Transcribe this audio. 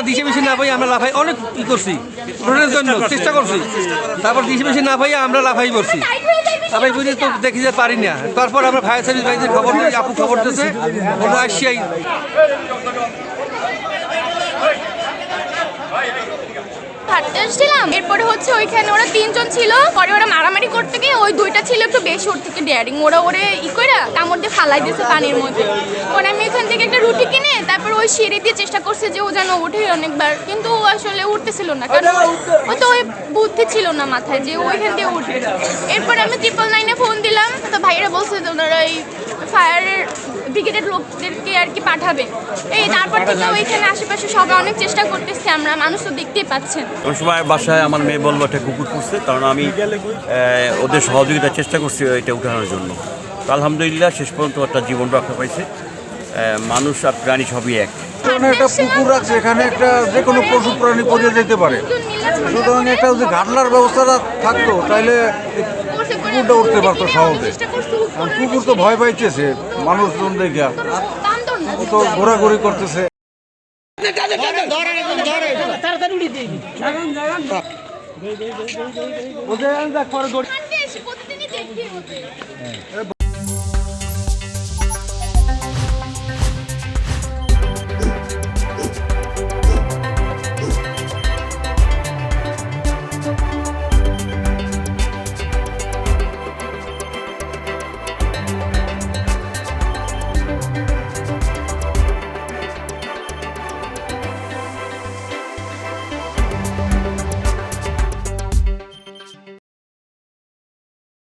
দিশে বেশি না পাই আমরা লাফাই অনেক ই করছি উঠানোর জন্য চেষ্টা করছি, তারপর দিশে বেশি না পাই আমরা লাফাই করছি, লাফাই বুঝে তো দেখি যে পারি না। তারপর আমরা ফায়ার সার্ভিস ভাইদের খবর দিই, আপু খবর দিয়েছে, ওরা আসিয়াই হাঁটতে আসছিলাম, এরপরে হচ্ছে ওইখানে ওরা 3 জন ছিল, পরে ওরা মারামারি করতে গিয়ে ওই 2টা ছিল একটু বেশি ওর থেকে ডেয়ারিং, ওরা ওরে ই করে কামড় দিয়ে ফালাই দিয়েছে পানির মধ্যে। পরে আমি এখান থেকে একটা রুটি কিনে তারপর ওই সিঁড়ি দিয়ে চেষ্টা করছে যে ও যেন উঠে অনেকবার, কিন্তু ও আসলে উঠতেছিল না, কারণ ও তো ওই বুদ্ধি ছিল না মাথায় যে ওইখান দিয়ে উঠবে। এরপর আমি 999-এ ফোন দিলাম, তো ভাইয়েরা বলছে যে ওনারা এই ফায়ারের ব্রিগেডের লোকদেরকে আর কি পাঠাবে। এই তারপর থেকে ওইখানে আশেপাশে সবাই অনেক চেষ্টা করতেছি, আমরা মানুষ তো দেখতেই পাচ্ছেন। ওই সময় বাসায় আমার মেয়ে বললো একটা কুকুর পুষতে, কারণ আমি ওদের সহযোগিতার চেষ্টা করছি এটা উঠানোর জন্য। তো আলহামদুলিল্লাহ শেষ পর্যন্ত একটা জীবন রক্ষা পাইছে। মানুষ আর প্রাণী সবই এক। একটা পুকুর আছে, এখানে একটা যে কোনো পশু প্রাণী পড়ে যেতে পারে, সুতরাং একটা যদি ঘাটলার ব্যবস্থাটা থাকতো তাহলে পুকুরটা উঠতে পারতো সহজে। কুকুর তো ভয় পাইতেছে মানুষজন দেখা, ও তো ঘোরাঘুরি করতেছে।